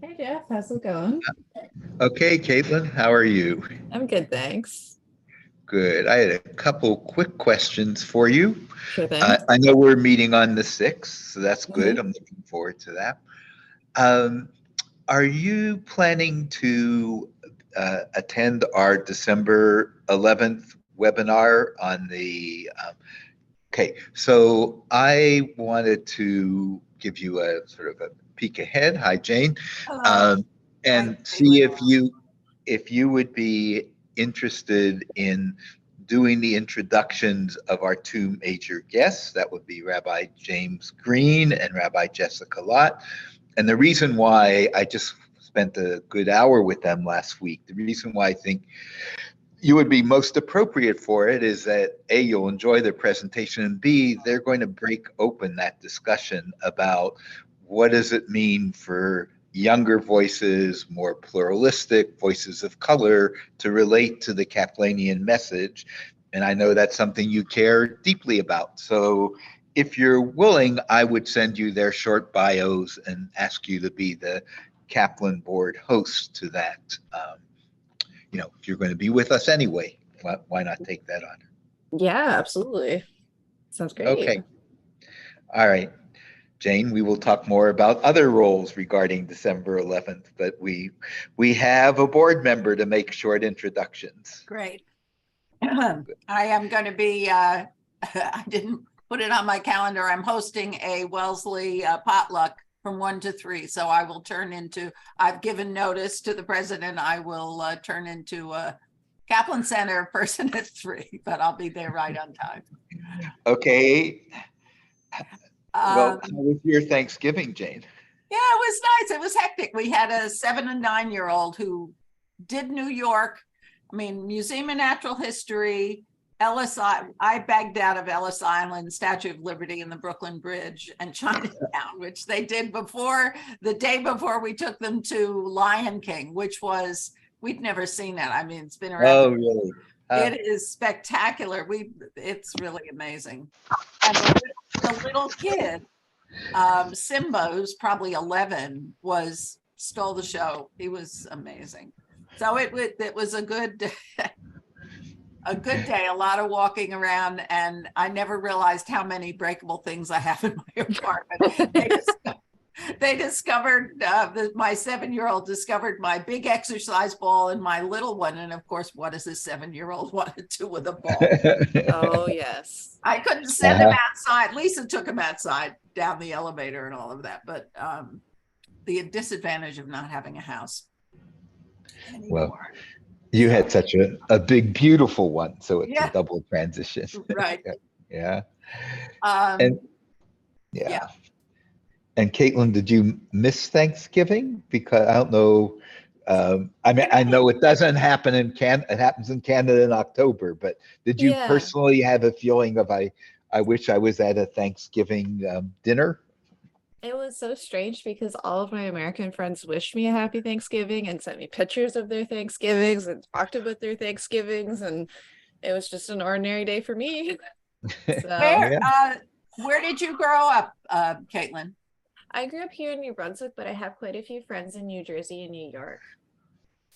Hey Jeff, how's it going? Okay, Caitlin, how are you? I'm good, thanks. Good. I had a couple quick questions for you. Sure thing. I know we're meeting on the 6th, so that's good. hmm I'm looking forward to that. Um, are you planning to attend our December 11th webinar on okay, so I wanted to give you a sort of a peek ahead. Hi, Jane. Hello. Um, Hi, and see Caitlin. if you would be interested in doing the introductions of our two major guests. That would be Rabbi James Green and Rabbi Jessica Lott. And the reason why I just spent a good hour with them last week, the reason why I think you would be most appropriate for it is that A, you'll enjoy their presentation, and B, they're going to break open that discussion about what does it mean for younger voices, more pluralistic voices of color to relate to the Kaplanian message. And I know that's something you care deeply about. So if you're willing, I would send you their short bios and ask you to be the Kaplan board host to that. If you're going to be with us anyway, why not take that on? Yeah, absolutely. Sounds great. Okay. All right. Jane, we will talk more about other roles regarding December 11th, but we have a board member to make short introductions. Great. I am going to be, I didn't put it on my calendar. I'm hosting a Wellesley potluck from 1 to 3. So I will I've given notice to the president. I will turn into a Kaplan Center person at 3, but I'll be there right on time. Okay. Well, how Um, was your Thanksgiving, Jane? yeah, it was nice. It was hectic. We had a 7 and 9-year-old who did New York. I mean, Museum of Natural History, I bagged out of Ellis Island, Statue of Liberty, and the Brooklyn Bridge and Chinatown, which they did the day before we took them to Lion King, which was, we'd never seen that. I mean, it's been around. Oh, really? It is spectacular. It's really amazing. And the little kid, Simba, who's probably 11, stole the show. He was amazing. So it was a good a good day, a lot of walking around, and I never realized how many breakable things I have in my apartment. They discovered my 7-year-old discovered my big exercise ball and my little one, and of course, what does a 7-year-old want to do with a ball? Oh, yes. I couldn't send him outside. Lisa took him outside down the elevator and all of that, but the disadvantage of not having a house Well, anymore. you had such a big, beautiful one, so it's a Yeah, double transition. right. Yeah. And Um, yeah. yeah. And Caitlin, did you miss Thanksgiving? Because I don't know. I mean, I know it doesn't happen in It happens in Canada in October. But did you Yeah. personally have a feeling of I wish I was at a Thanksgiving dinner? It was so strange because all of my American friends wished me a happy Thanksgiving and sent me pictures of their Thanksgivings and talked about their Thanksgivings, and it was just an ordinary day for me. So Where Yeah. where did you grow up, Caitlin? I grew up here in New Brunswick, but I have quite a few friends in New Jersey and New York.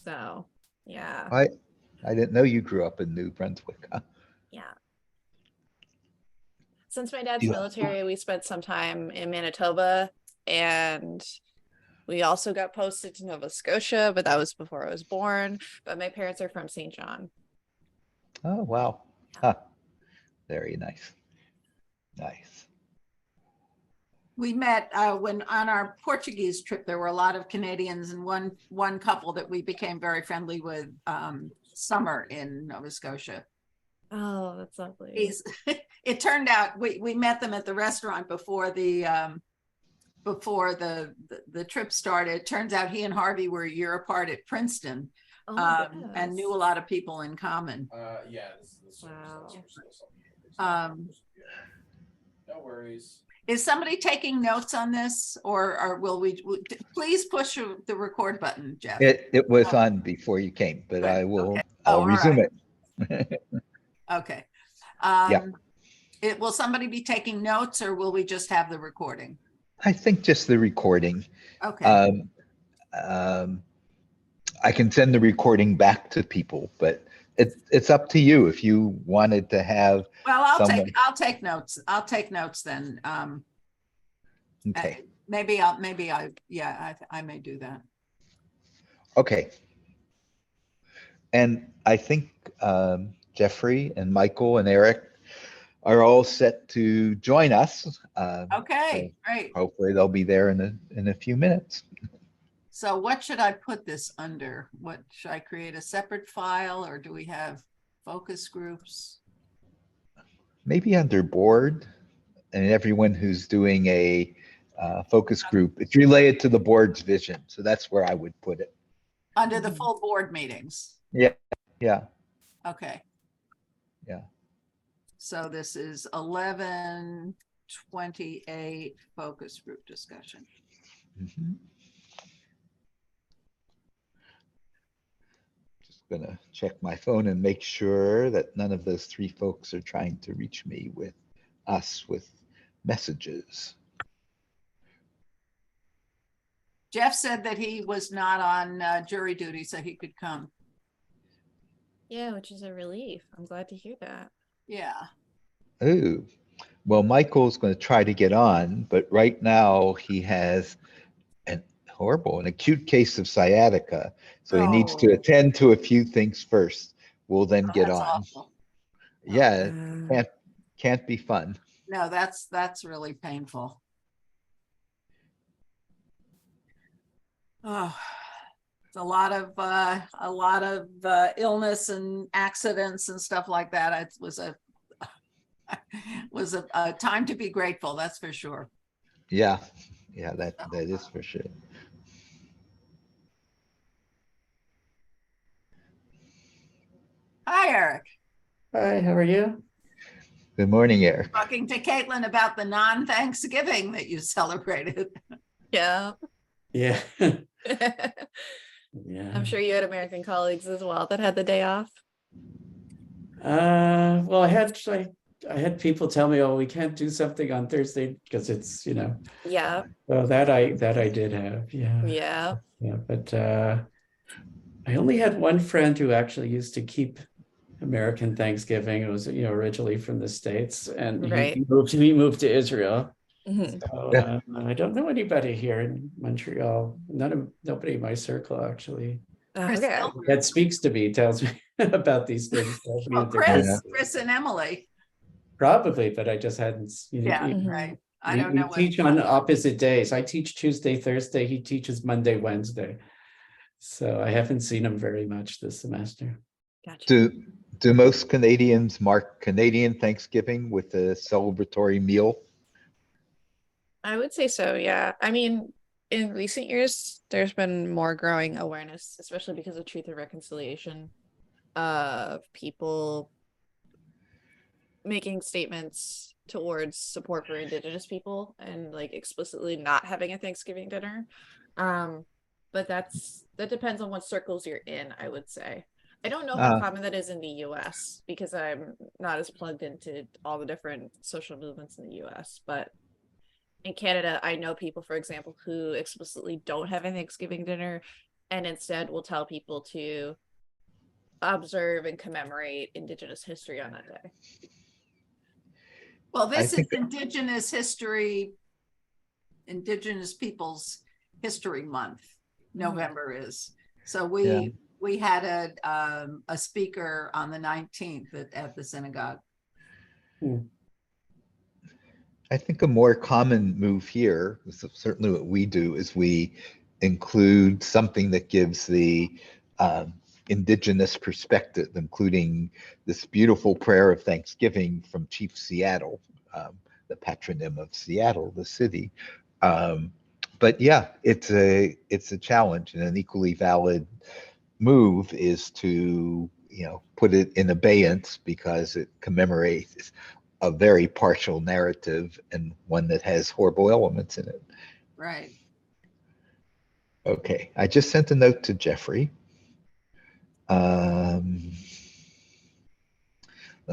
So yeah. I I didn't know you grew up in New Brunswick. Huh? Yeah. Since my dad's Yeah. military, we spent some time in Manitoba, and we also got posted to Nova Scotia, but that was before I was born. But my parents are from St. John. Oh, wow. Huh. Very nice. Nice. We met when on our Portuguese trip. There were a lot of Canadians, and one couple that we became very friendly with, Summer in Nova Scotia. Oh, that's lovely. It turned out we met them at the restaurant before the trip started. It turns out he and Harvey were a year apart at Princeton, Oh, and knew a yes. lot of people in common. Yeah, Wow. No worries. Is somebody taking notes on this, or will we? Please push the record button, Jeff. It was on before you came, but Good. I'll Okay. Oh, all resume right. it. Okay. Yeah. Will somebody be taking notes, or will we just have the recording? I think just the recording. Okay. Um, um, I can send the recording back to people, but it's up to you if you wanted to have Well, I'll someone. take notes. I'll take notes then. Okay. Maybe I may do that. Okay. And I think Jeffrey and Michael and Eric are all set to join us. Okay, So great. hopefully they'll be there in a few minutes. So what should I put this under? What should I create a separate file, or do we have focus groups? Maybe under board, and everyone who's doing a focus group, it's related to the board's vision. So that's where I would put it. Under the full board meetings. Yeah. Yeah. Okay. Yeah. So this is 11/28 focus group discussion. Mhm. Just gonna check my phone and make sure that none of those three folks are trying to reach me with messages. Jeff said that he was not on jury duty, so he could come. Yeah, which is a relief. I'm glad to hear that. Yeah. Oh, well, Michael's going to try to get on, but right now he has an acute case of sciatica. So he needs to Oh. attend to a few things first. We'll then get That's on. awful. Yeah, can't be fun. No, that's really painful. Oh, it's a lot of illness and accidents and stuff like that. It was a time to be grateful, that's for sure. Yeah, that is for sure. Hi, Eric. Hi, how are you? Good morning, Eric. Talking to Caitlin about the non-Thanksgiving that you celebrated. Yeah. Yeah. I'm Yeah. sure you had American colleagues as well that had the day off. Well, I had people tell me, oh, we can't do something on Thursday because it's, Yeah. well, that I did have. Yeah. Yeah. Yeah. But I only had one friend who actually used to keep American Thanksgiving. It was, originally from the States, and Right. he moved to Israel. Mhm. So I don't know anybody here in Montreal. Nobody in my circle actually. Oh, Chris, okay. That speaks to me, tells me about these things. tells me well, that they're Chris and Emily. Probably, but I just hadn't. Yeah, Mhm. right. I We, don't we know. teach on opposite days. I teach Tuesday, Thursday. He teaches Monday, Wednesday. So I haven't seen him very much this semester. Gotcha. Do most Canadians mark Canadian Thanksgiving with a celebratory meal? I would say so, yeah. I mean, in recent years, there's been more growing awareness, especially because of Truth and Reconciliation, of people making statements towards support for Indigenous people and like explicitly not having a Thanksgiving dinner. But that depends on what circles you're in, I would say. I don't know how common that is in the US because I'm not as plugged into all the different social movements in the US, but in Canada, I know people, for example, who explicitly don't have a Thanksgiving dinner and instead will tell people to observe and commemorate Indigenous history on that day. Well, this is Indigenous Peoples History Month. November is. So we had a speaker on the 19th at the synagogue. I think a more common move here, certainly what we do, is we include something that gives the Indigenous perspective, including this beautiful prayer of Thanksgiving from Chief Seattle, the patronym of Seattle, the city. But yeah, it's a challenge, and an equally valid move is to put it in abeyance because it commemorates a very partial narrative and one that has horrible elements in it. Right. Okay, I just sent a note to Jeffrey. Let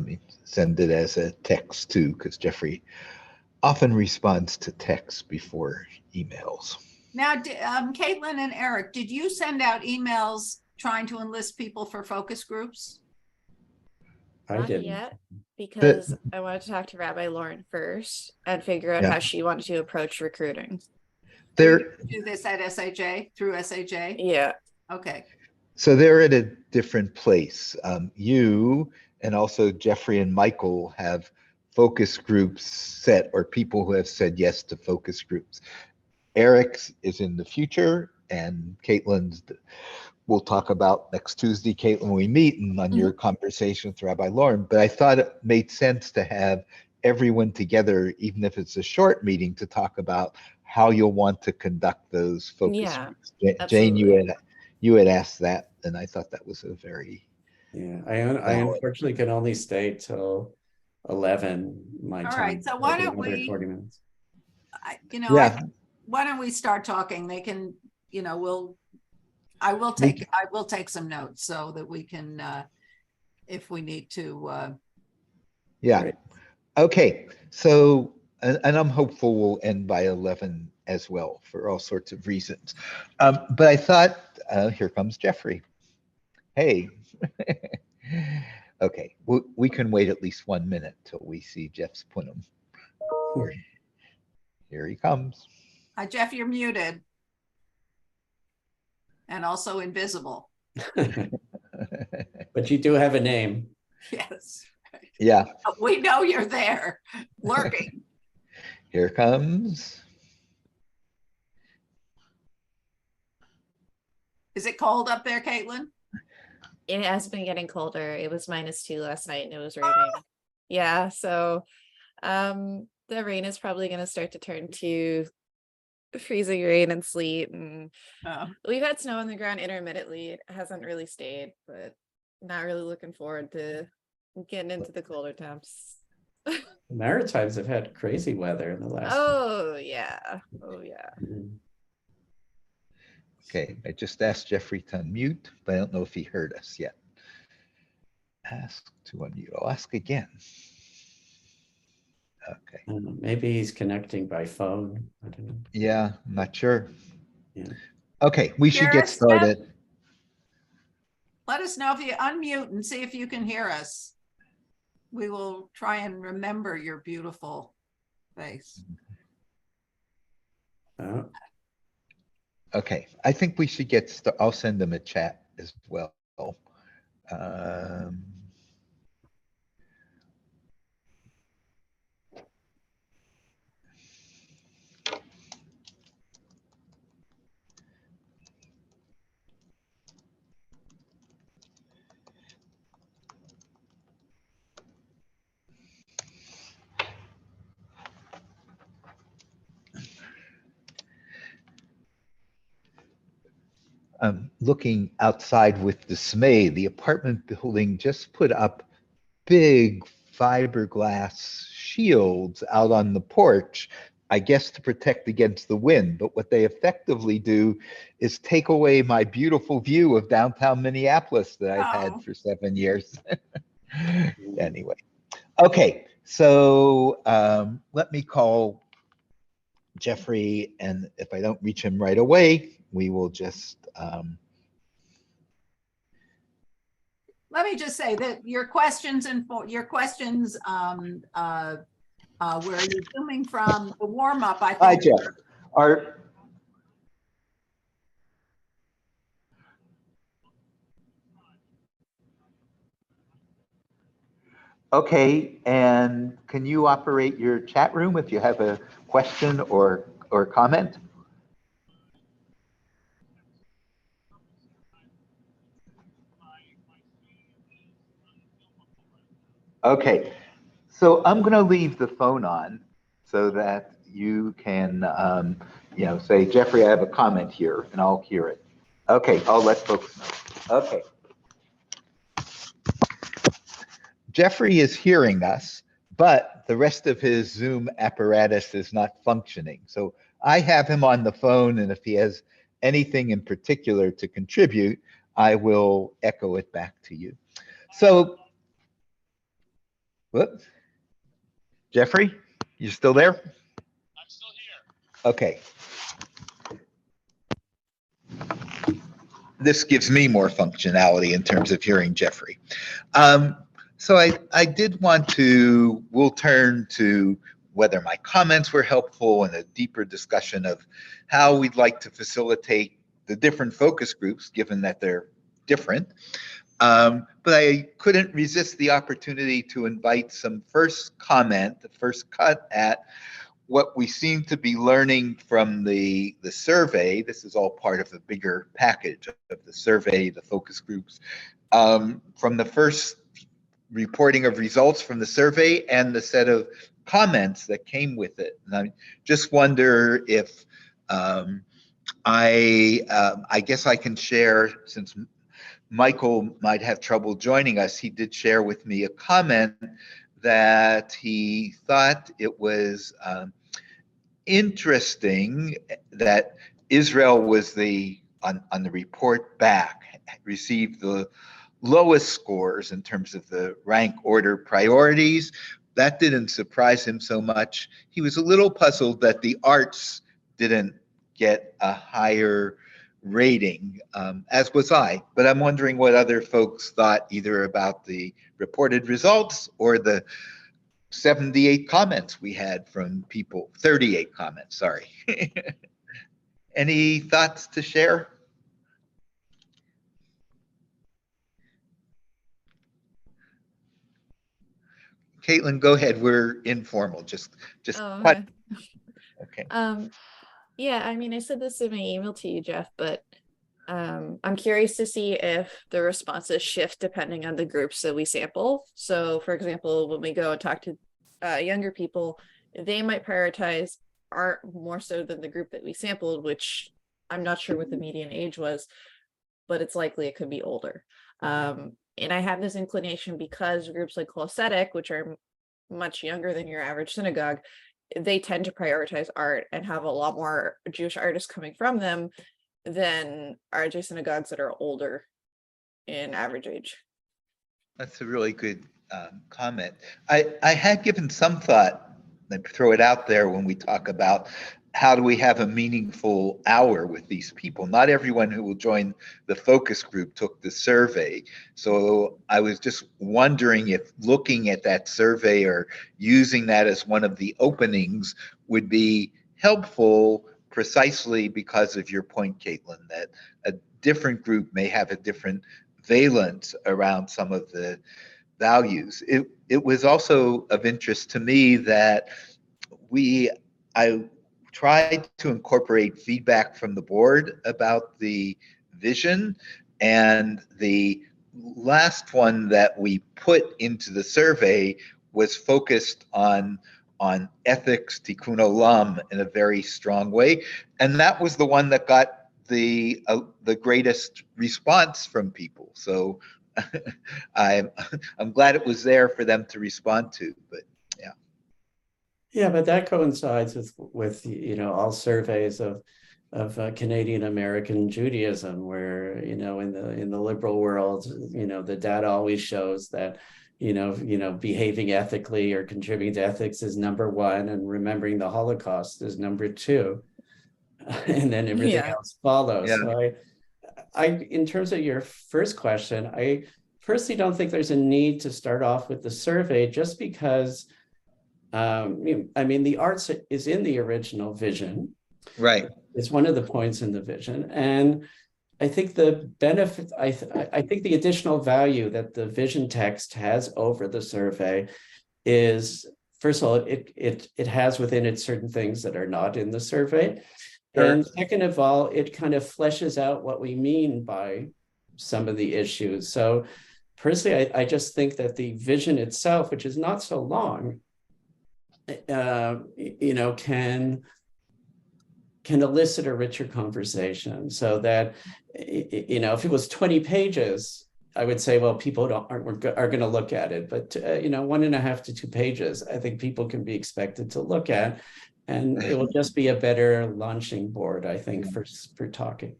me send it as a text too, because Jeffrey often responds to text before emails. Now, Caitlin and Eric, did you send out emails trying to enlist people for focus groups? I Not didn't. yet, because I wanted to talk to Rabbi Lauren first and figure out Yeah. how she wanted to approach recruiting. They're, Do this at SAJ, through SAJ? Yeah. Okay. so they're at a different place. You and also Jeffrey and Michael have focus groups set, or people who have said yes to focus groups. Eric's is in the future, and Caitlin's we'll talk about next Tuesday, Caitlin, when we meet, and on your conversation with Rabbi Lauren. But I thought it made sense to have everyone together, even if it's a short meeting, to talk about how you'll want to conduct those focus Yeah, groups. Jane, absolutely. you had asked that, and I thought that was a very Yeah, I unfortunately can only stay till 11 my All time. right, so why Maybe don't another we- 40 minutes. Yeah. Why don't we start talking? They can, I will take some notes so that we can, if we need to, Yeah. Great. Okay. So, and I'm hopeful we'll end by 11 as well for all sorts of reasons. But I thought, here comes Jeffrey. Hey. Okay. We can wait at least 1 minute till we see Jeff's Punim. Here he comes. Jeff, you're muted. And also invisible. But you do have a name. Yes. Yeah. We know you're there, lurking. Here comes. Is it cold up there, Caitlin? It has been getting colder. It was -2 last night and it was raining. Yeah, so the rain is probably going to start to turn to freezing rain and sleet, and we've had snow on the ground intermittently. It hasn't really stayed, but not really looking forward to getting into the colder temps. The Maritimes have had crazy weather in the last. Oh yeah. Okay, I just asked Jeffrey to unmute, but I don't know if he heard us yet. Ask to unmute. I'll ask again. Okay. Maybe he's connecting by phone. I don't know. Yeah, I'm not sure. Yeah. Okay, we should get started. Let us know if you unmute and see if you can hear us. We will try and remember your beautiful face. Okay, I think we should get started. I'll send them a chat as well. I'm looking outside with dismay. The apartment building just put up big fiberglass shields out on the porch, I guess to protect against the wind. But what they effectively do is take away my beautiful view of downtown Minneapolis that I've had for 7 years. Anyway, okay, so let me call Jeffrey, and if I don't reach him right away, we will just let me just say that your questions where you're zooming from the warm up, I think. Hi, Jeff. Okay, and can you operate your chat room if you have a question or comment? Okay, so I'm going to leave the phone on so that you can, say, Jeffrey, I have a comment here, and I'll hear it. Okay, I'll let folks know. Okay. Jeffrey is hearing us, but the rest of his Zoom apparatus is not functioning. So I have him on the phone, and if he has anything in particular to contribute, I will echo it back to you. So, whoops. Jeffrey, you still there? I'm still here. Okay. this gives me more functionality in terms of hearing Jeffrey. So I did want to, we'll turn to whether my comments were helpful and a deeper discussion of how we'd like to facilitate the different focus groups, given that they're different. But I couldn't resist the opportunity to invite some first comment, the first cut at what we seem to be learning from the survey. This is all part of the bigger package of the survey, the focus groups, from the first reporting of results from the survey and the set of comments that came with it. And I just wonder if I guess I can share, since Michael might have trouble joining us, he did share with me a comment that he thought it was interesting that Israel was on the report back, received the lowest scores in terms of the rank order priorities. That didn't surprise him so much. He was a little puzzled that the arts didn't get a higher rating, as was I. But I'm wondering what other folks thought either about the reported results or the 78 comments we had from people, 38 comments, sorry. Any thoughts to share? Caitlin, go ahead. We're informal. Just Oh, cut. okay. Okay. Yeah, I mean, I said this in my email to you, Jeff, but I'm curious to see if the responses shift depending on the groups that we sample. So, for example, when we go and talk to younger people, they might prioritize art more so than the group that we sampled, which I'm not sure what the median age was, but it's likely it could be older. And I have this inclination because groups like Closetic, which are much younger than your average synagogue, they tend to prioritize art and have a lot more Jewish artists coming from them than RJ synagogues that are older in average age. That's a really good comment. I had given some thought, and throw it out there when we talk about how do we have a meaningful hour with these people. Not everyone who will join the focus group took the survey. So I was just wondering if looking at that survey or using that as one of the openings would be helpful, precisely because of your point, Caitlin, that a different group may have a different valence around some of the values. It was also of interest to me that I tried to incorporate feedback from the board about the vision, and the last one that we put into the survey was focused on ethics, tikkun olam, in a very strong way, and that was the one that got the greatest response from people. So I'm glad it was there for them to respond to. But yeah. Yeah, but that coincides with all surveys of Canadian American Judaism, where in the liberal world, the data always shows that behaving ethically or contributing to ethics is number one, and remembering the Holocaust is number two, and then everything else follows. Yeah. So I, in terms of your first question, I personally don't think there's a need to start off with the survey, just because. I mean, the arts is in the original vision. Right. It's one of the points in the vision. And I think the benefit, I think the additional value that the vision text has over the survey is, first of all, it has within it certain things that are not in the survey. Sure. And second of all, it kind of fleshes out what we mean by some of the issues. So personally, I just think that the vision itself, which is not so long, can elicit a richer conversation, so that if it was 20 pages, I would say, well, people are going to look at it, but 1.5 to 2 pages, I think people can be expected to look at, and it will just be a better launching board, I think, for talking.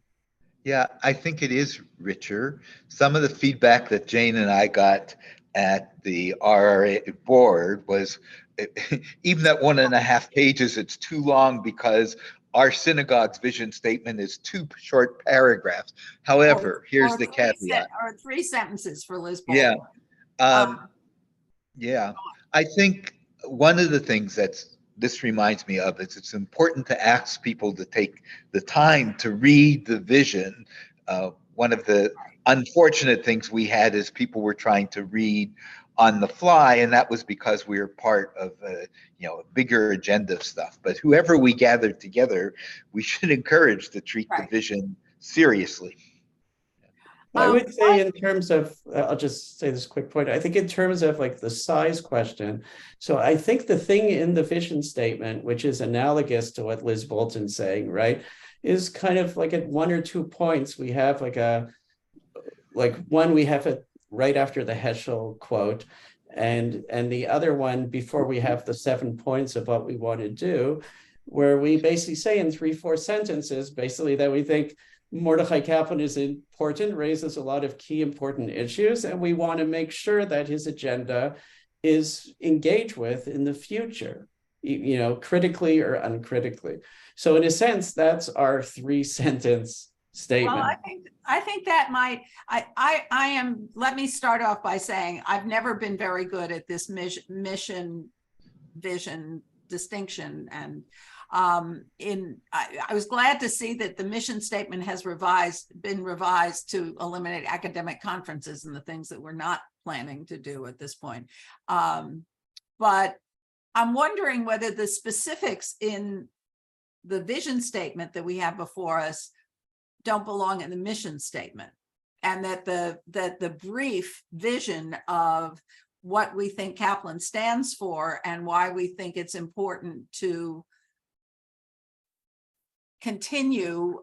Yeah, I think it is richer. Some of the feedback that Jane and I got at the RRA board was, even at 1.5 pages, it's too long because our synagogue's vision statement is 2 short paragraphs. However, here's the caveat. Or 3 sentences for Liz Yeah. Baldwin. Yeah, I think one of the things this reminds me of is it's important to ask people to take the time to read the vision. One of the unfortunate things we had is people were trying to read on the fly, and that was because we were part of a bigger agenda of stuff. But whoever we gathered together, we should encourage to treat the vision seriously. I would say in terms of, I'll just say this quick point. I think in terms of like the size question. So I think the thing in the vision statement, which is analogous to what Liz Bolton's saying, right, is kind of like at 1 or 2 points, we have one, we have it right after the Heschel quote, and the other one before we have the 7 points of what we want to do, where we basically say in 3-4 sentences, basically that we think Mordechai Kaplan is important, raises a lot of key important issues, and we want to make sure that his agenda is engaged with in the future, critically or uncritically. So in a sense, that's our 3-sentence statement. Well, I think that might, I am, let me start off by saying I've never been very good at this mission vision distinction, and I was glad to see that the mission statement has been revised to eliminate academic conferences and the things that we're not planning to do at this point. But I'm wondering whether the specifics in the vision statement that we have before us don't belong in the mission statement, and that the brief vision of what we think Kaplan stands for and why we think it's important to continue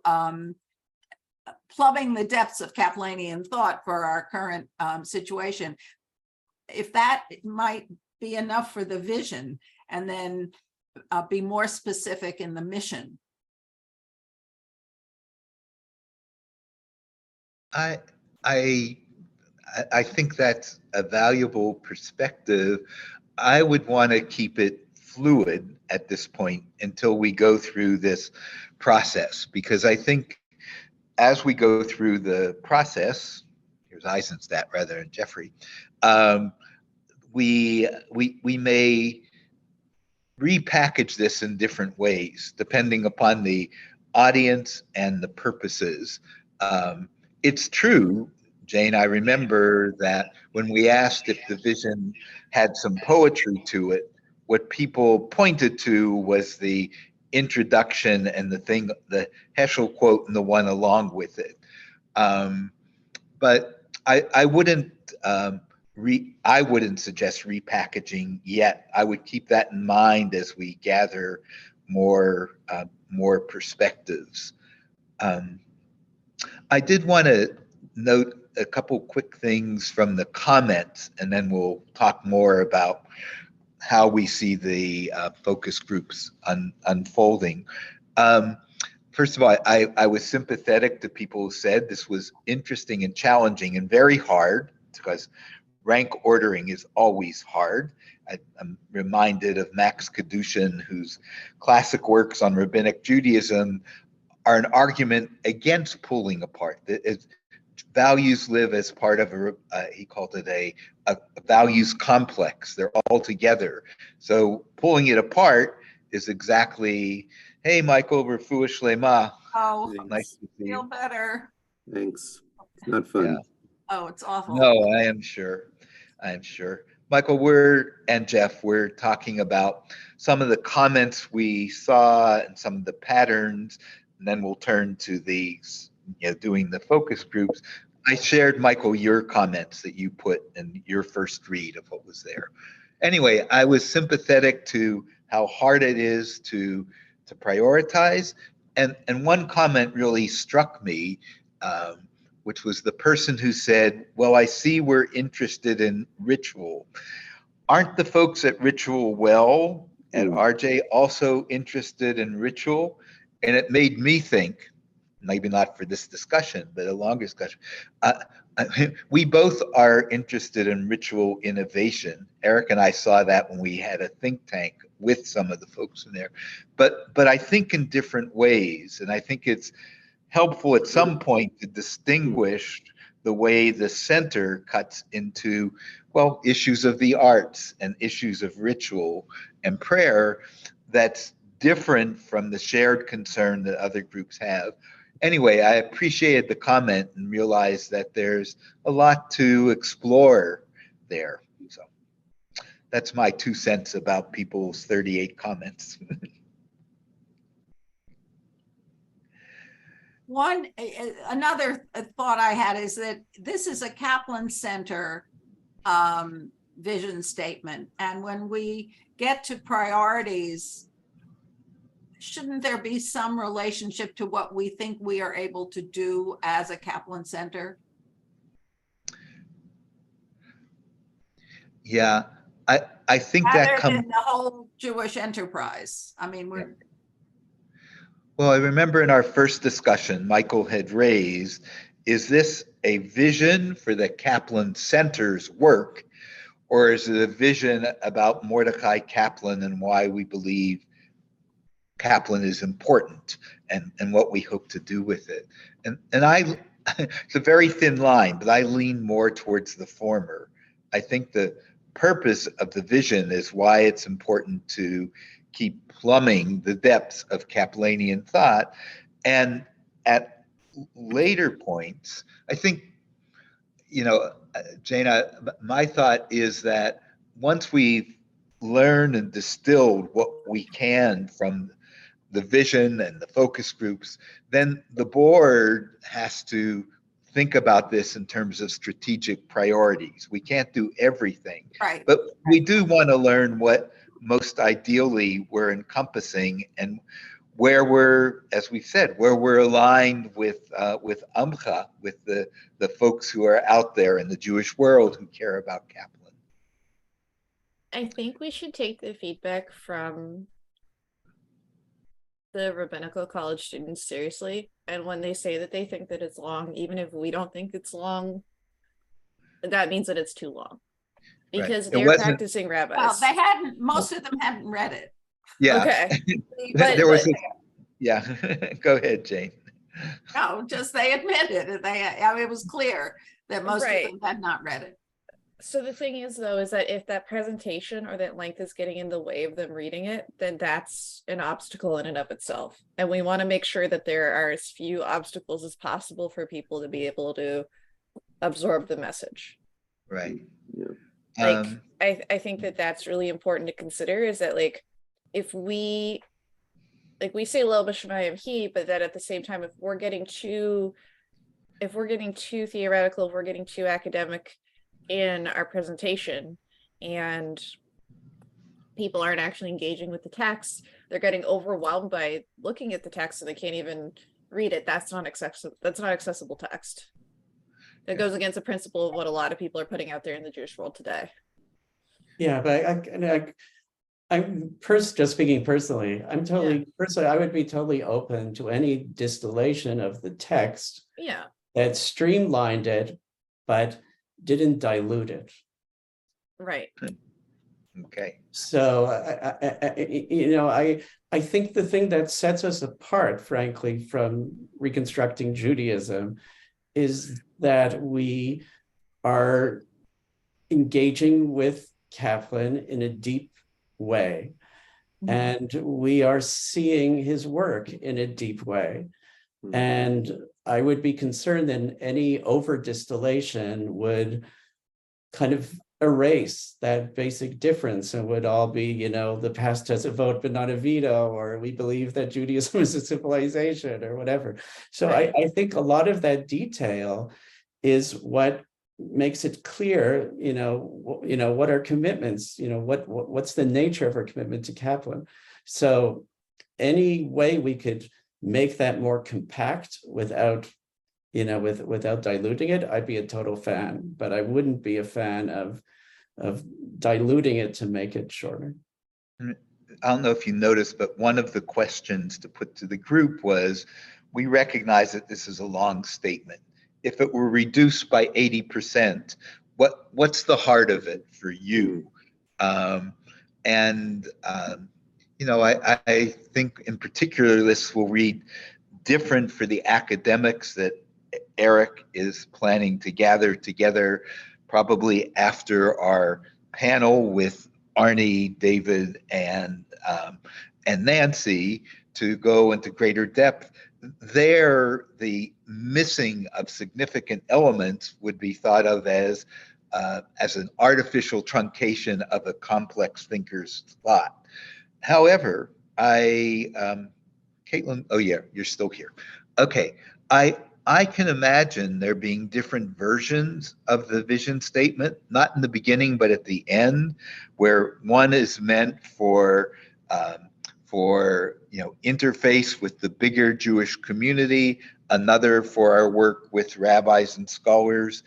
plumbing the depths of Kaplanian thought for our current situation, if that might be enough for the vision, and then be more specific in the mission. I think that's a valuable perspective. I would want to keep it fluid at this point until we go through this process, because I think as we go through the process, here's Eisenstadt rather than Jeffrey, we may repackage this in different ways depending upon the audience and the purposes. It's true, Jane, I remember that when we asked if the vision had some poetry to it, what people pointed to was the introduction and the Heschel quote and the one along with it. But I wouldn't suggest repackaging yet. I would keep that in mind as we gather more perspectives. I did want to note a couple quick things from the comments, and then we'll talk more about how we see the focus groups unfolding. First of all, I was sympathetic to people who said this was interesting and challenging and very hard, because rank ordering is always hard. I'm reminded of Max Kadushin, whose classic works on rabbinic Judaism are an argument against pulling apart. Values live as part of he called it a values complex. They're all together. So pulling it apart is exactly, hey, Michael, refuah shlema. Oh, nice to see feel you. Better. Thanks. It's not fun. Yeah. Oh, it's awful. No, I am sure. Michael, and Jeff, we're talking about some of the comments we saw and some of the patterns, and then we'll turn to doing the focus groups. I shared, Michael, your comments that you put in your first read of what was there. Anyway, I was sympathetic to how hard it is to prioritize. And one comment really struck me, which was the person who said, well, I see we're interested in ritual. Aren't the folks at Ritual Well at RJ also interested in ritual? And it made me think, maybe not for this discussion, but a longer discussion. we both are interested in ritual innovation. Eric and I saw that when we had a think tank with some of the folks in there, but I think in different ways, and I think it's helpful at some point to distinguish the way the center cuts into, well, issues of the arts and issues of ritual and prayer that's different from the shared concern that other groups have. Anyway, I appreciated the comment and realized that there's a lot to explore there. So that's my 2 cents about people's 38 comments. Another thought I had is that this is a Kaplan Center vision statement. And when we get to priorities, shouldn't there be some relationship to what we think we are able to do as a Kaplan Center? Yeah, I think Rather that comes. than the whole Jewish enterprise. I mean, we're. Well, I remember in our first discussion, Michael had raised, is this a vision for the Kaplan Center's work, or is it a vision about Mordecai Kaplan and why we believe Kaplan is important and what we hope to do with it? And it's a very thin line, but I lean more towards the former. I think the purpose of the vision is why it's important to keep plumbing the depths of Kaplanian thought. And at later points, I think, Jana, my thought is that once we've learned and distilled what we can from the vision and the focus groups, then the board has to think about this in terms of strategic priorities. We can't do everything, Right. but we do want to learn what most ideally we're encompassing and where we're, as we said, where we're aligned with Amcha, with the folks who are out there in the Jewish world who care about Kaplan. I think we should take the feedback from the rabbinical college students seriously, and when they say that they think that it's long, even if we don't think it's long, that means that it's too long, because Right. they're practicing rabbis. Well, most of them hadn't read it. Yeah. Okay. There was yeah. Go ahead, Jane. No, just they admitted it. It was clear that most of them had not read it. So the thing is, though, is that if that presentation or that length is getting in the way of them reading it, then that's an obstacle in and of itself. And we want to make sure that there are as few obstacles as possible for people to be able to absorb the message. Right. Yeah. I think that that's really important to consider, is that, like, if we say Lo B'Shemayim He, but that at the same time, if we're getting too theoretical, if we're getting too academic in our presentation and people aren't actually engaging with the text, they're getting overwhelmed by looking at the text and they can't even read it. That's not accessible text. It goes against the principle of what a lot of people are putting out there in the Jewish world today. Yeah, but I'm just speaking personally, I would be totally open to any distillation of the text that streamlined it, but didn't dilute it. Right. Okay. So I think the thing that sets us apart, frankly, from reconstructing Judaism is that we are engaging with Kaplan in a deep way, and we are seeing his work in a deep way. And I would be concerned that any over distillation would kind of erase that basic difference and would all be, the past has a vote but not a veto, or we believe that Judaism is a civilization or whatever. So I think a lot of that detail is what makes it clear, what our commitments, what's the nature of our commitment to Kaplan. So any way we could make that more compact without diluting it, I'd be a total fan, but I wouldn't be a fan of diluting it to make it shorter. I don't know if you noticed, but one of the questions to put to the group was, we recognize that this is a long statement. if it were reduced by 80%, what's the heart of it for you? And I think in particular this will read different for the academics that Eric is planning to gather together probably after our panel with Arnie, David, and Nancy to go into greater depth. There, the missing of significant elements would be thought of as an artificial truncation of a complex thinker's thought. However, Caitlin, oh yeah, you're still here. Okay, I can imagine there being different versions of the vision statement, not in the beginning, but at the end, where one is meant for interface with the bigger Jewish community, another for our work with rabbis and scholars.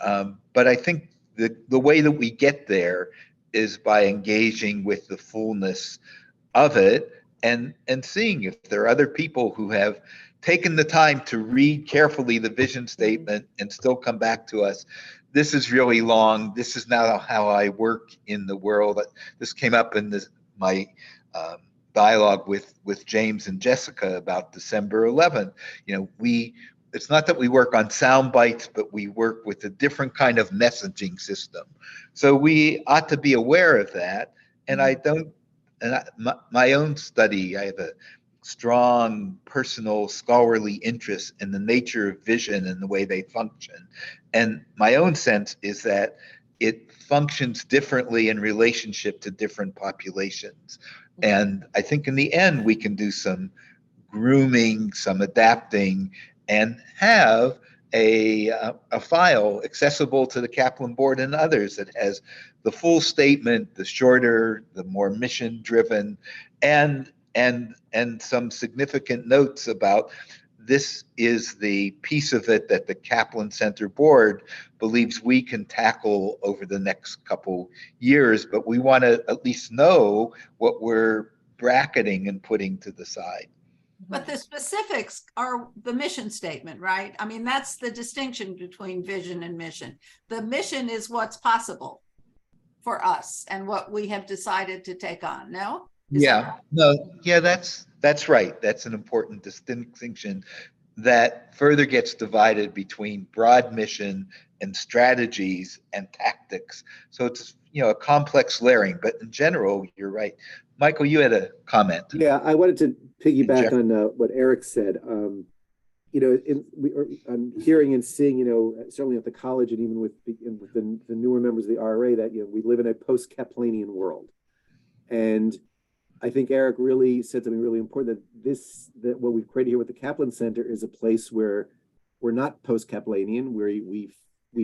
But I think the way that we get there is by engaging with the fullness of it and seeing if there are other people who have taken the time to read carefully the vision statement and still come back to us. This is really long. This is not how I work in the world. This came up in my dialogue with James and Jessica about December 11th. It's not that we work on sound bites, but we work with a different kind of messaging system. So we ought to be aware of that. And my own study, I have a strong personal scholarly interest in the nature of vision and the way they function. And my own sense is that it functions differently in relationship to different populations. And I think in the end, we can do some grooming, some adapting, and have a file accessible to the Kaplan board and others that has the full statement, the shorter, the more mission driven, and some significant notes about this is the piece of it that the Kaplan Center board believes we can tackle over the next couple years, but we want to at least know what we're bracketing and putting to the side. But the specifics are the mission statement, right? I mean, that's the distinction between vision and mission. The mission is what's possible for us and what we have decided to take on. No? That's right. That's an important distinction that further gets divided between broad mission and strategies and tactics. So it's a complex layering, but in general, you're right. Michael, you had a comment. Yeah, I wanted to piggyback on what Eric said. I'm hearing and seeing, certainly at the college and even with the newer members of the RRA that we live in a post-Kaplanian world, and I think Eric really said something really important, that what we've created here with the Kaplan Center is a place where we're not post-Kaplanian, where we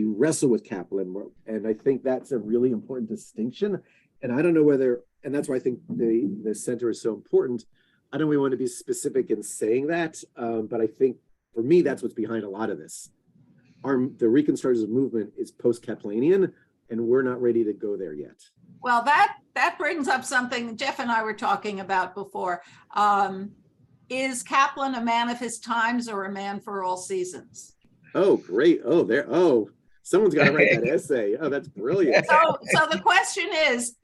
wrestle with Kaplan, and I think that's a really important distinction. And I don't know whether, and that's why I think the center is so important. I don't really want to be specific in saying that, but I think for me, that's what's behind a lot of this. The Reconstructionist movement is post-Kaplanian, and we're not ready to go there yet. Well, that brings up something Jeff and I were talking about before. Is Kaplan a man of his times or a man for all seasons? Oh, great. Someone's got to write that essay. Oh, that's brilliant. So the question is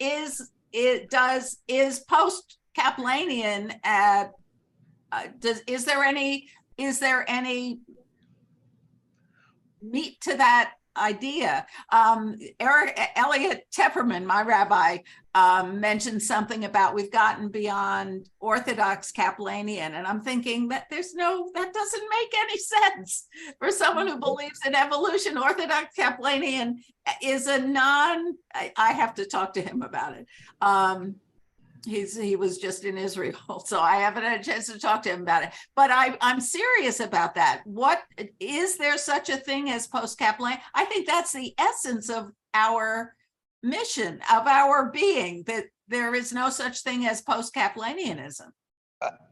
post-Kaplanian, is there any meat to that idea? Elliot Tepperman, my rabbi, mentioned something about we've gotten beyond Orthodox Kaplanian, and I'm thinking that that doesn't make any sense for someone who believes in evolution. Orthodox Kaplanian is I have to talk to him about it. He was just in Israel, so I haven't had a chance to talk to him about it. But I'm serious about that. What is there such a thing as post-Kaplan? I think that's the essence of our mission, of our being, that there is no such thing as post-Kaplanianism.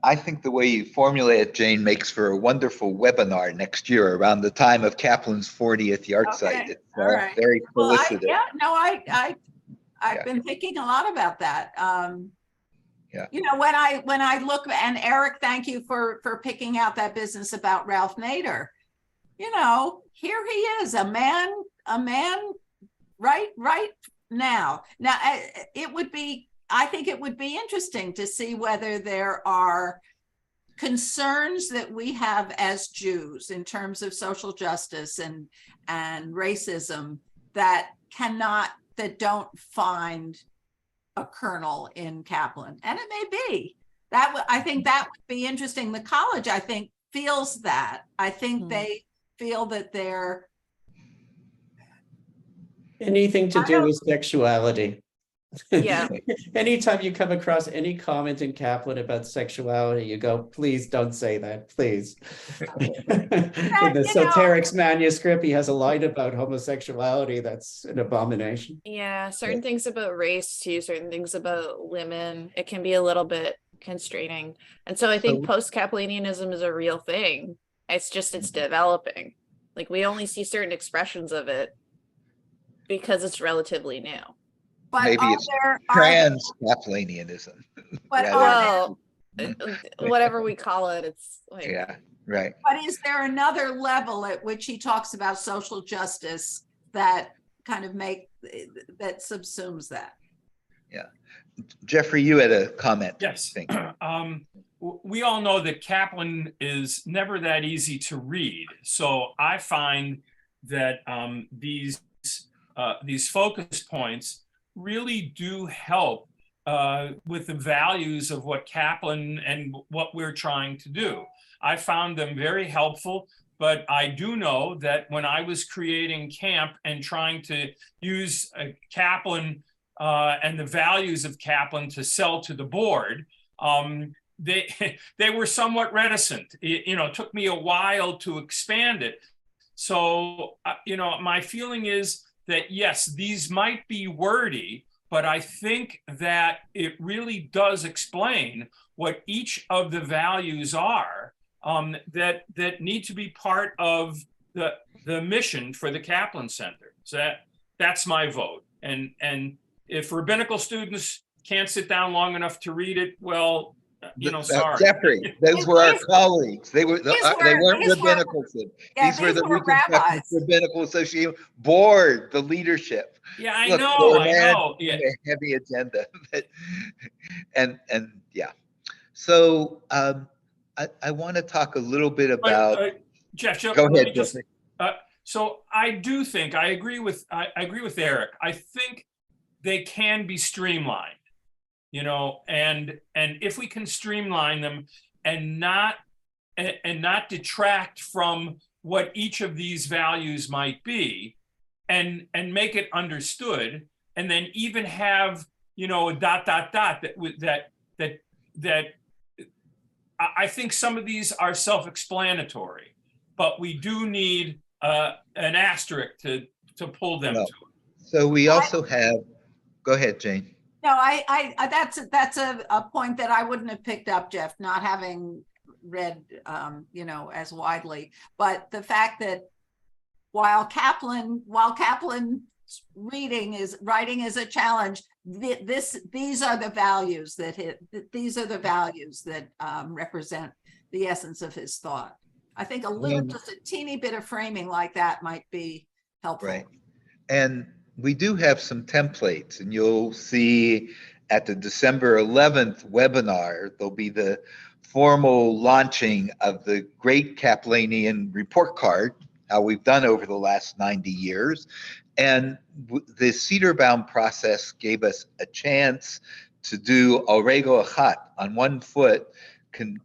I think the way you formulate it, Jane, makes for a wonderful webinar next year around the time of Kaplan's 40th yahrzeit. It's right. Very felicitative. I've been thinking a lot about that. Yeah. When I look, and Eric, thank you for picking out that business about Ralph Nader. you know, here he is, a man right now. Now, I think it would be interesting to see whether there are concerns that we have as Jews in terms of social justice and racism that don't find a kernel in Kaplan. And it may be. I think that would be interesting. The college, I think, feels that. I think they feel that they're anything to do with sexuality. Yeah. Anytime you come across any comment in Kaplan about sexuality, you go, please don't say that, please. In the Soterics manuscript, he has a line about homosexuality. That's an abomination. Yeah, certain things about race too, certain things about women, it can be a little bit constraining. And so I think post-Kaplanianism is a real thing. It's just, it's developing. Like, we only see certain expressions of it because it's relatively new. But maybe it's trans-Kaplanianism. Well, whatever we call it, it's like, yeah, right. But is there another level at which he talks about social justice that kind of that subsumes that? Yeah. Jeffrey, you had a comment. Yes. We all know that Kaplan is never that easy to read. So I find that these focus points really do help with the values of what Kaplan and what we're trying to do. I found them very helpful, but I do know that when I was creating camp and trying to use Kaplan and the values of Kaplan to sell to the board, they were somewhat reticent. It took me a while to expand it. So, my feeling is that yes, these might be wordy, but I think that it really does explain what each of the values are that need to be part of the mission for the Kaplan Center. So that's my vote. And if rabbinical students can't sit down long enough to read it, well, sorry. Jeffrey, those were our colleagues. They weren't rabbinical students. These were the Reconstruction Rabbinical Association board, the leadership. Yeah, I know. Yeah. A heavy agenda. and yeah. So I want to talk a little bit about Jeff. Go ahead, Jeffrey. So I do think I agree with Eric. I think they can be streamlined. And if we can streamline them and not detract from what each of these values might be, and make it understood, and then even have a ... that I think some of these are self-explanatory, but we do need an asterisk to pull them to. So we also have. Go ahead, Jane. No, that's a point that I wouldn't have picked up, Jeff, not having read, as widely. But the fact that while Kaplan's writing is a challenge, these are the values that represent the essence of his thought. I think just a teeny bit of framing like that might be helpful. Right, and we do have some templates, and you'll see at the December 11th webinar, there'll be the formal launching of the Great Kaplanian Report Card, how we've done over the last 90 years. And the Cedar-bound process gave us a chance to do Orego Achat on 1 foot,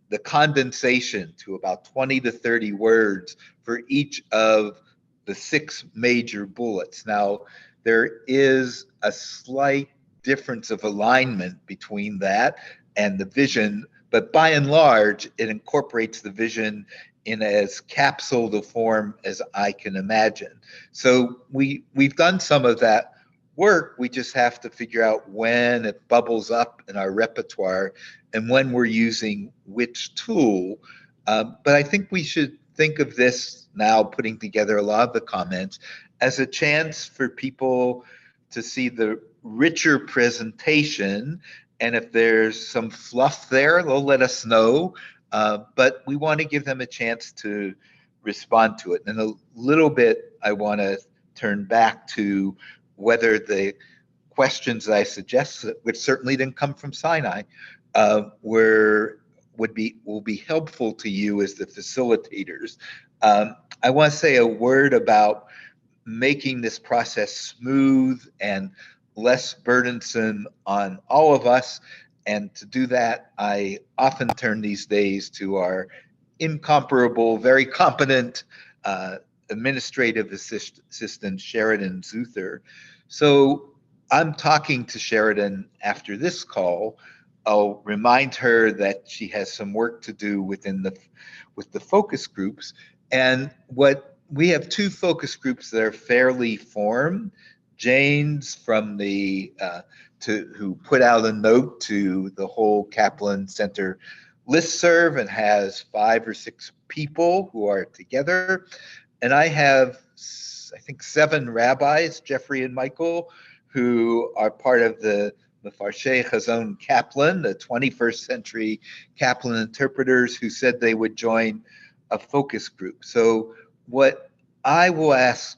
the condensation to about 20 to 30 words for each of the 6 major bullets. Now, there is a slight difference of alignment between that and the vision, but by and large, it incorporates the vision in as capsuled a form as I can imagine. So we've done some of that work. We just have to figure out when it bubbles up in our repertoire and when we're using which tool. But I think we should think of this now, putting together a lot of the comments, as a chance for people to see the richer presentation. And if there's some fluff there, they'll let us know. But we want to give them a chance to respond to it. And a little bit, I want to turn back to whether the questions that I suggested, which certainly didn't come from Sinai, will be helpful to you as the facilitators. I want to say a word about making this process smooth and less burdensome on all of us. And to do that, I often turn these days to our incomparable, very competent administrative assistant, Sheridan Zuther. So I'm talking to Sheridan after this call. I'll remind her that she has some work to do with the focus groups. And what we have two focus groups that are fairly formed. Jane's from the who put out a note to the whole Kaplan Center listserv and has 5 or 6 people who are together. And I have, I think, 7 rabbis, Jeffrey and Michael, who are part of the Mefarshei Chazon Kaplan, the 21st century Kaplan interpreters, who said they would join a focus group. So what I will ask,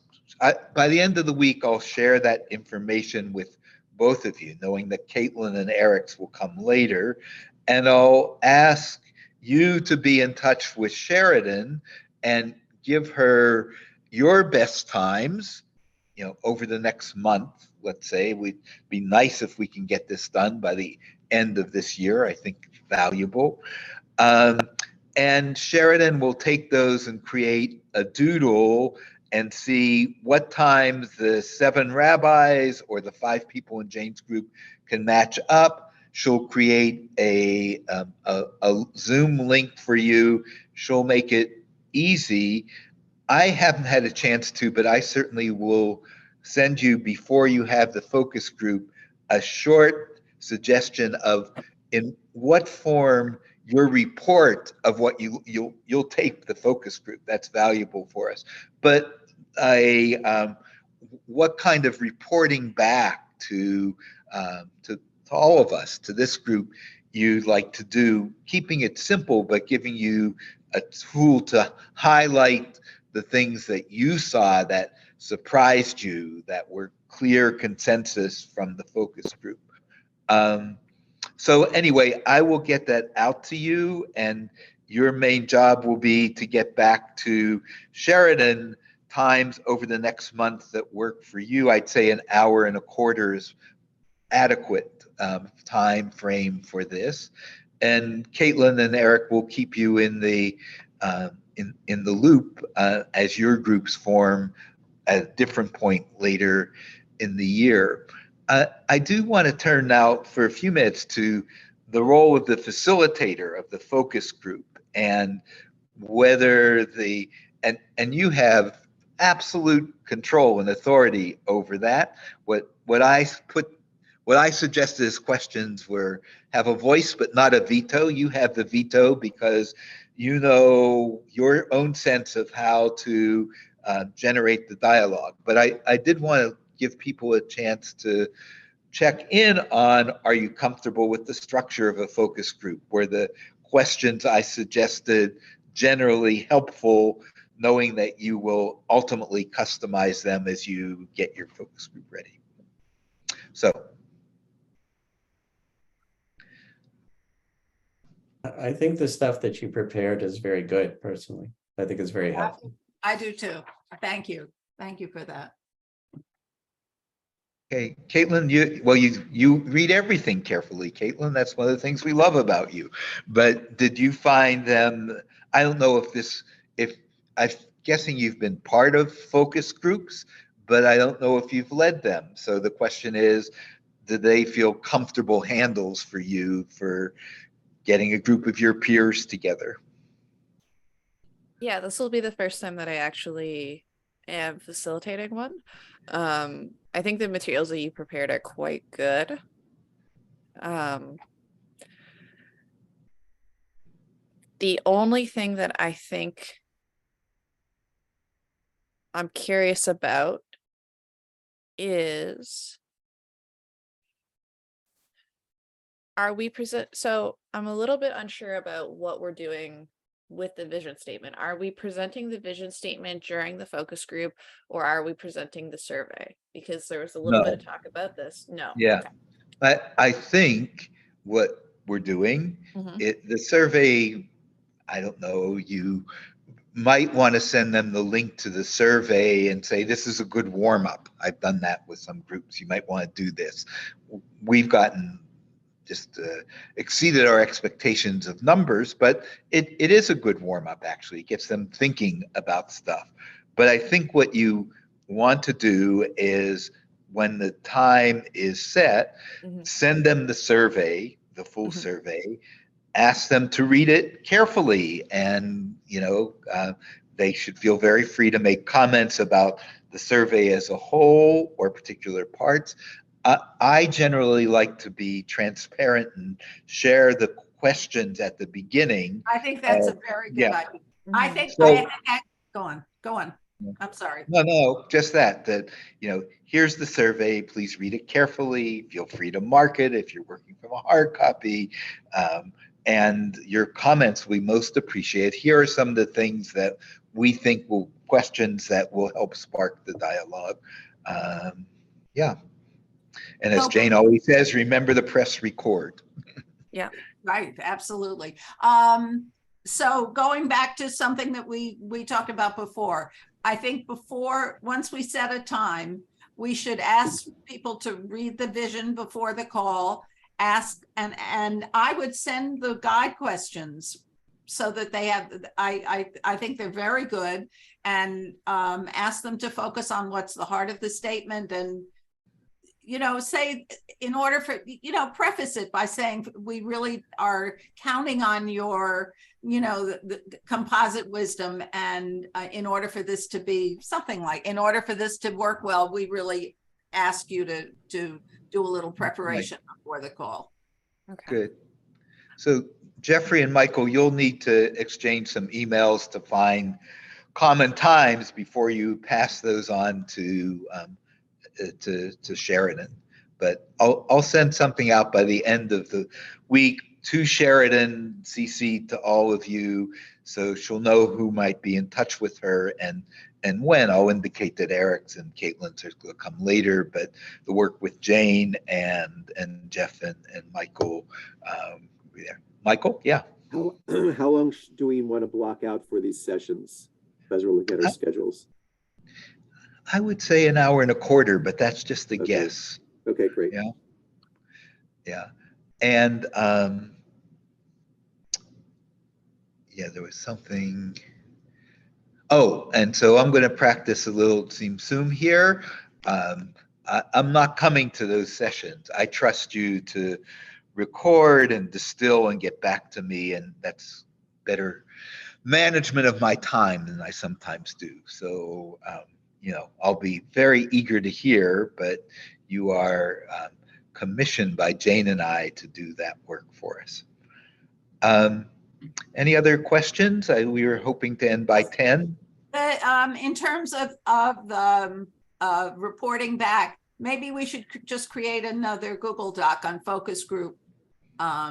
by the end of the week, I'll share that information with both of you, knowing that Caitlin and Eric's will come later. And I'll ask you to be in touch with Sheridan and give her your best times, over the next month. Let's say we'd be nice if we can get this done by the end of this year. I think it's valuable. And Sheridan will take those and create a doodle and see what times the 7 rabbis or the 5 people in Jane's group can match up. She'll create a Zoom link for you. She'll make it easy. I haven't had a chance to, but I certainly will send you, before you have the focus group, a short suggestion of in what form your report of what you'll tape the focus group. That's valuable for us. But what kind of reporting back to all of us, to this group, you'd like to do, keeping it simple, but giving you a tool to highlight the things that you saw that surprised you, that were clear consensus from the focus group. So anyway, I will get that out to you, and your main job will be to get back to Sheridan times over the next month that work for you. I'd say an hour and a quarter is adequate time frame for this. And Caitlin and Eric will keep you in the loop as your groups form at a different point later in the year. I do want to turn now for a few minutes to the role of the facilitator of the focus group, and whether and you have absolute control and authority over that. What I suggested as questions were have a voice but not a veto. You have the veto because you know your own sense of how to generate the dialogue. But I did want to give people a chance to check in on, are you comfortable with the structure of a focus group? Were the questions I suggested generally helpful, knowing that you will ultimately customize them as you get your focus group ready? So I think the stuff that you prepared is very good, personally. I think it's very helpful. I do too. Thank you. Thank you for that. okay, Caitlin, you read everything carefully, Caitlin. That's one of the things we love about you. But did you find them? I don't know if I'm guessing you've been part of focus groups, but I don't know if you've led them. So the question is, did they feel comfortable handles for you for getting a group of your peers together? Yeah, this will be the first time that I actually am facilitating one. I think the materials that you prepared are quite good. The only thing that I think I'm curious about is, are we so I'm a little bit unsure about what we're doing with the vision statement? Are we presenting the vision statement during the focus group, or are we presenting the survey? Because there was a little bit No. of talk about this. No. Yeah. Okay. I think what we're doing, Mhm. the survey, I don't know, you might want to send them the link to the survey and say, this is a good warm up. I've done that with some groups. You might want to do this. We've gotten just exceeded our expectations of numbers, but it is a good warm up, actually. It gets them thinking about stuff. But I think what you want to do is when the time is set, Mhm. send them the survey, the full Mhm. survey, ask them to read it carefully, and they should feel very free to make comments about the survey as a whole or particular parts. I generally like to be transparent and share the questions at the beginning. I think that's a very good Yeah. idea. I Mhm. think, So- go on, go on. I'm sorry. No, just that, here's the survey, please read it carefully, feel free to mark it if you're working from a hard copy. And your comments we most appreciate. Here are some of the things that we think questions that will help spark the dialogue. Yeah. And as So- Jane always says, remember to press record. Yeah. Right, absolutely. So going back to something that we talked about before, I think once we set a time, we should ask people to read the vision before the call, and I would send the guide questions so that they have, I think they're very good, and ask them to focus on what's the heart of the statement, and say, in order for, preface it by saying we really are counting on your, the composite wisdom. And in order for this to be something like, in order for this to work well, we really ask you to do a little preparation before the call. Okay. Good. So Jeffrey and Michael, you'll need to exchange some emails to find common times before you pass those on to Sheridan. But I'll send something out by the end of the week to Sheridan, CC to all of you, so she'll know who might be in touch with her, and when. I'll indicate that Eric's and Caitlin's are going to come later, but the work with Jane and Jeff and Michael, there. Michael, yeah. How long do we want to block out for these sessions as we're looking at our schedules? I would say an hour and a quarter, but that's just a guess. Okay, great. Yeah. And there was something. Oh, and so I'm going to practice a little Team Zoom here. I'm not coming to those sessions. I trust you to record and distill and get back to me, and that's better management of my time than I sometimes do. So, I'll be very eager to hear, but you are commissioned by Jane and I to do that work for us. Any other questions? We were hoping to end by 10. In terms of the reporting back, maybe we should just create another Google Doc on focus group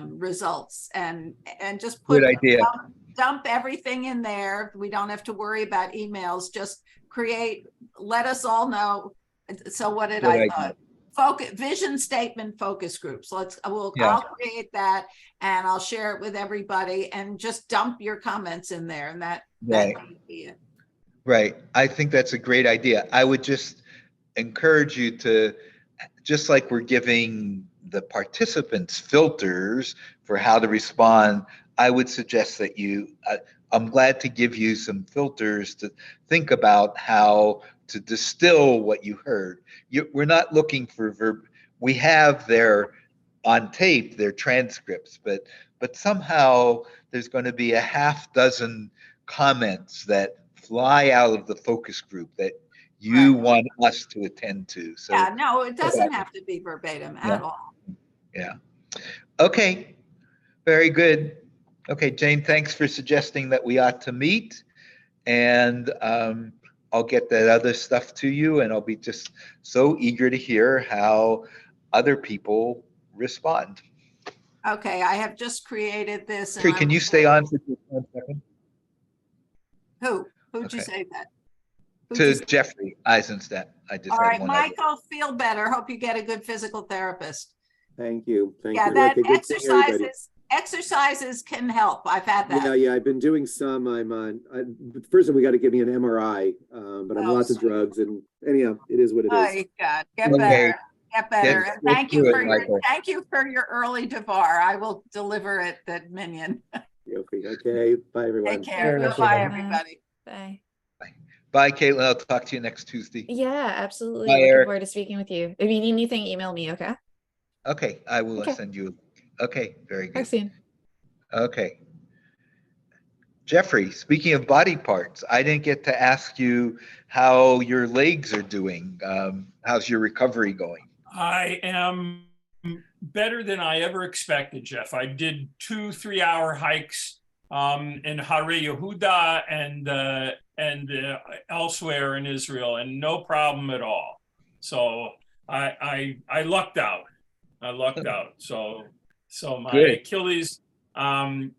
results, and just Good idea. dump everything in there. We don't have to worry about emails. Just let us all know. So what did I thought? Vision statement focus groups. I'll create that, and I'll share it with everybody, and just dump your comments in there, and that might be it. Right. I think that's a great idea. I would just encourage you to, just like we're giving the participants filters for how to respond, I would suggest that I'm glad to give you some filters to think about how to distill what you heard. We're not looking for we have on tape, their transcripts, but somehow there's going to be a half dozen comments that fly out of the focus group that you want us to attend to. So no, it doesn't have to be verbatim at all. Yeah. Okay. Very good. Okay, Jane, thanks for suggesting that we ought to meet, and I'll get that other stuff to you, and I'll be just so eager to hear how other people respond. Okay, I have just created this. Can you stay on for just 1 second? Who'd you Okay. say that? Who'd To you say? Jeffrey Eisenstadt. I just All had right, one other. Michael, feel better. Hope you get a good physical therapist. Thank you. Thank Yeah, you. that Okay, good seeing everybody. exercises can help. I've had that. Yeah, I've been doing some. I'm on. First of all, we got to give me an MRI, but I'm Oh, lots of sorry. drugs, and anyhow, it is what it Oh, is. God, get Okay. better. Get better. Get And thank through you it, for your Michael. early Devar. I will deliver it at Minion. Okay, bye everyone. Take care. Sure, Bye, Caitlin. everybody. Bye. Bye, Caitlin. I'll talk to you next Tuesday. Yeah, absolutely. Bye, Looking Eric. forward to speaking with you. If you need anything, email me, okay? Okay, I will Okay. send you. Okay, very Talk good. soon. Okay. Jeffrey, speaking of body parts, I didn't get to ask you how your legs are doing. How's your recovery going? I am better than I ever expected, Jeff. I did 2 3-hour hikes in Hare Yehuda and elsewhere in Israel, and no problem at all. So I lucked out. I lucked out. So my Good. Achilles. I'm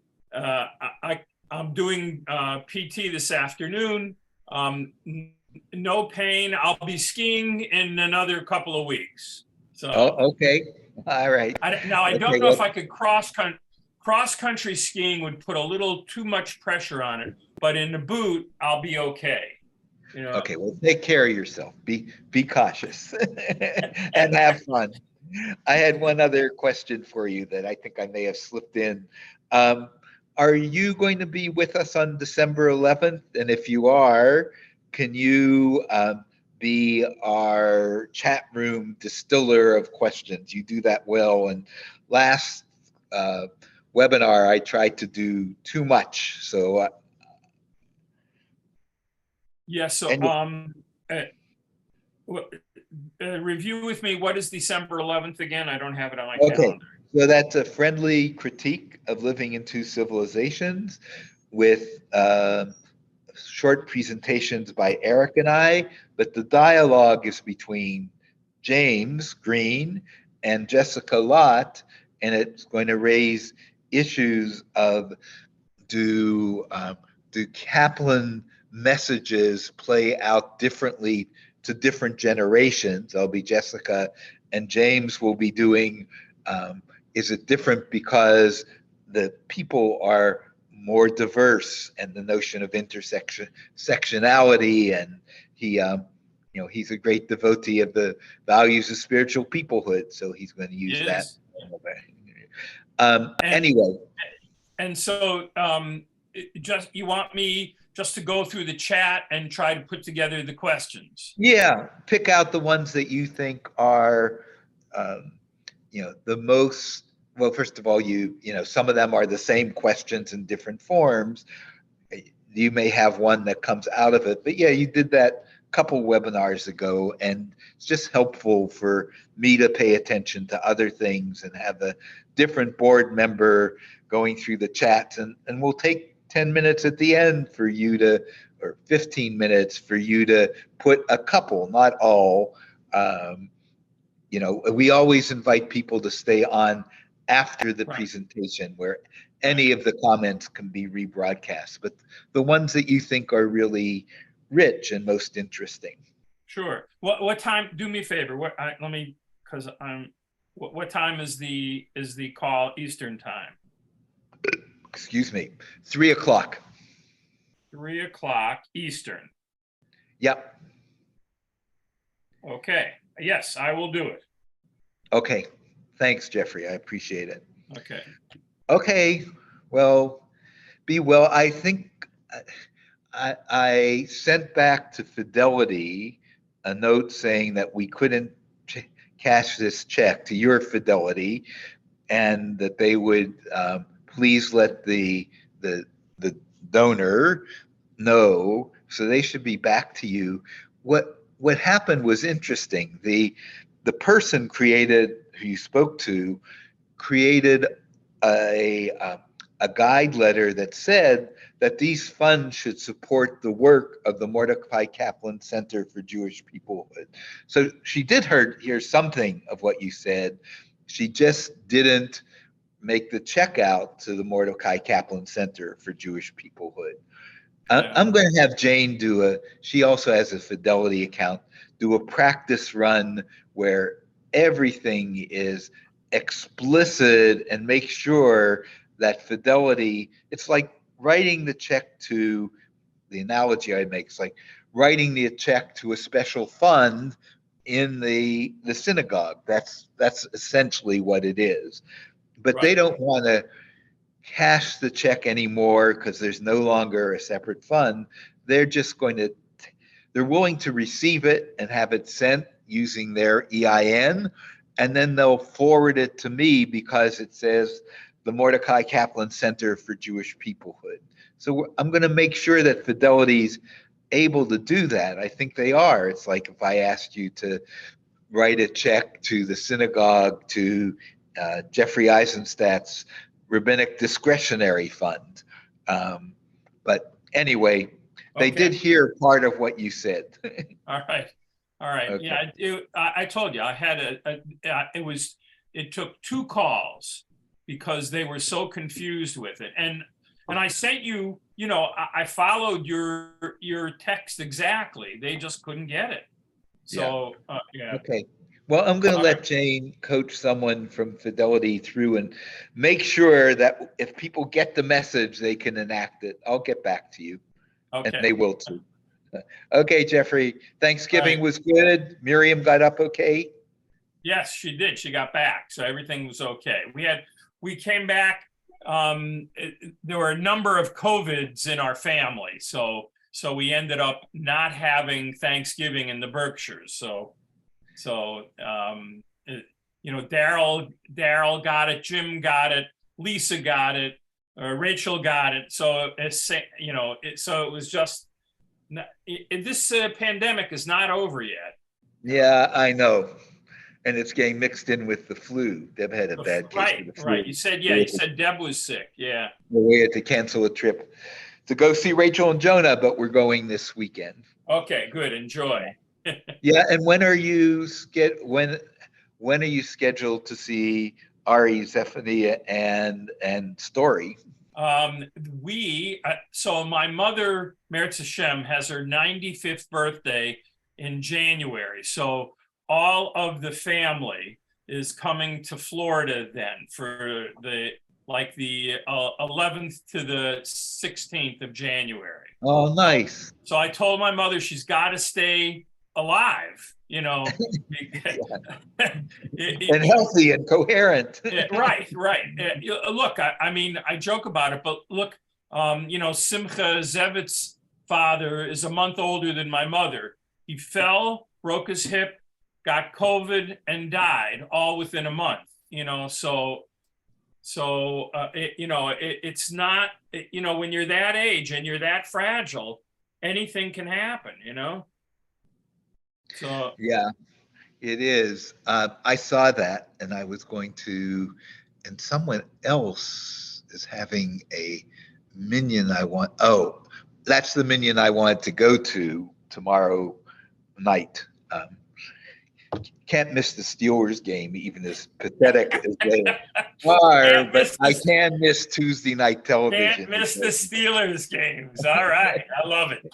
doing PT this afternoon. No pain. I'll be skiing in another couple of weeks. So Oh, okay. All right. I don't Okay, know if well- I could cross country skiing would put a little too much pressure on it, but in the boot I'll be okay. You know. Okay, well, take care of yourself. Be cautious and have fun. I had one other question for you that I think I may have slipped in. Are you going to be with us on December 11th? And if you are, can you be our chat room distiller of questions? You do that well. And last webinar, I tried to do too much. So Yeah. So review with me. What is December 11th again? I don't have it on my calendar. So that's a friendly critique of living in two civilizations with short presentations by Eric and I, but the dialogue is between James Green and Jessica Lott, and it's going to raise issues of do Kaplan messages play out differently to different generations? There'll be Jessica, and James will be doing is it different because the people are more diverse, and the notion of intersectionality, and he he's a great devotee of the values of spiritual peoplehood, so he's going to use that. Anyway. And so you want me just to go through the chat and try to put together the questions? Yeah, pick out the ones that you think are the most, well, first of all, some of them are the same questions in different forms. You may have one that comes out of it, but yeah, you did that a couple webinars ago, and it's just helpful for me to pay attention to other things and have a different board member going through the chats, and we'll take 10 minutes at the end for you to, or 15 minutes for you to put a couple, not all. We always invite people to stay on after the presentation, where any of the comments can be rebroadcast, but the ones that you think are really rich and most interesting. Sure. What time? Do me a favor. What time is the call Eastern time? Excuse me, 3 o'clock. 3 o'clock Eastern. Yep. Okay. Yes, I will do it. Okay. Thanks, Jeffrey. I appreciate it. Okay. Okay. Well, be well. I think I sent back to Fidelity a note saying that we couldn't cash this check to your Fidelity, and that they would please let the donor know. So they should be back to you. What happened was interesting. The person who you spoke to created a guide letter that said that these funds should support the work of the Mordecai Kaplan Center for Jewish Peoplehood. So she did hear something of what you said. She just didn't make the check out to the Mordecai Kaplan Center for Jewish Peoplehood. I'm going to have Jane she also has a Fidelity account, do a practice run where everything is explicit and make sure that Fidelity, it's like writing the check to, the analogy I make is like writing the check to a special fund in the synagogue. That's essentially what it is. But they Right. don't want to cash the check anymore because there's no longer a separate fund. They're just going to, they're willing to receive it and have it sent using their EIN, and then they'll forward it to me because it says the Mordecai Kaplan Center for Jewish Peoplehood. So I'm going to make sure that Fidelity's able to do that. I think they are. It's like if I asked you to write a check to the synagogue to Jeffrey Eisenstadt's Rabbinic Discretionary Fund. But anyway, they Okay. did hear part of what you said. All right. All right. Okay. Yeah, I told you I had it took 2 calls because they were so confused with it. And I sent you, I followed your text exactly. They just couldn't get it. So, yeah. Okay. Well, I'm going to All let right. Jane coach someone from Fidelity through and make sure that if people get the message, they can enact it. I'll get back to you, and Okay. they will too. Okay, Jeffrey, Thanksgiving All right. was good. Miriam got up okay? Yes, she did. She got back. So everything was okay. We came back. There were a number of COVIDs in our family. So we ended up not having Thanksgiving in the Berkshires. So Daryl got it, Jim got it, Lisa got it, Rachel got it. So so it was just, this pandemic is not over yet. Yeah, I know. And it's getting mixed in with the flu. Deb had a bad case of the flu. Right. You said Deb was sick. Yeah. We had to cancel a trip to go see Rachel and Jonah, but we're going this weekend. Okay, good. Enjoy. Yeah, and when are you scheduled to see Ari, Zephaniah, and Story? So my mother, Meretz Hashem, has her 95th birthday in January. So all of the family is coming to Florida then for the 11th to the 16th of January. Oh, nice. So I told my mother she's got to stay alive, And healthy and coherent. Right. Look, I mean, I joke about it, but look, Simcha Zevitz's father is a month older than my mother. He fell, broke his hip, got COVID, and died all within a month. It's not, when you're that age and you're that fragile, anything can happen. So yeah, it is. I saw that, and I was going to, and someone else is having a minyan I want. Oh, that's the minyan I wanted to go to tomorrow night. Can't miss the Steelers game, even as pathetic as they are, but I can miss Tuesday night television. Can't miss the Steelers games. All right. I love it.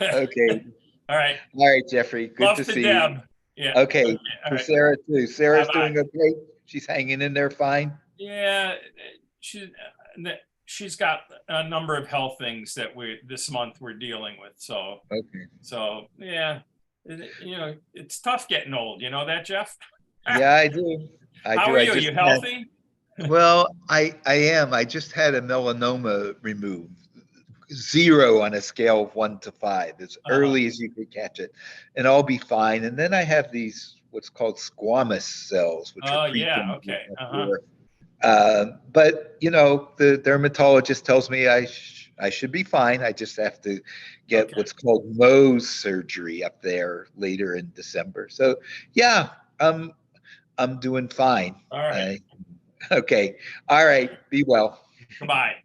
Okay. All right. All right, Jeffrey. Good Love to see Deb. you. Yeah. Okay. All For right. Sarah too. Sarah's Bye-bye. doing okay. She's hanging in there fine. Yeah. She's got a number of health things that this month we're dealing with. So, Okay. Yeah, it's tough getting old. You know that, Jeff? Yeah, I do. How are you? Are you healthy? Well, I am. I just had a melanoma removed. 0 on a scale of 1 to 5, as early as you could catch it, and I'll be fine. And then I have these what's called squamous cells, which are yeah. Okay. But the dermatologist tells me I should be fine. I just have to get what's called Mohs surgery up there later in December. So yeah, I'm doing fine. All right. Okay. All right. Be well. Goodbye.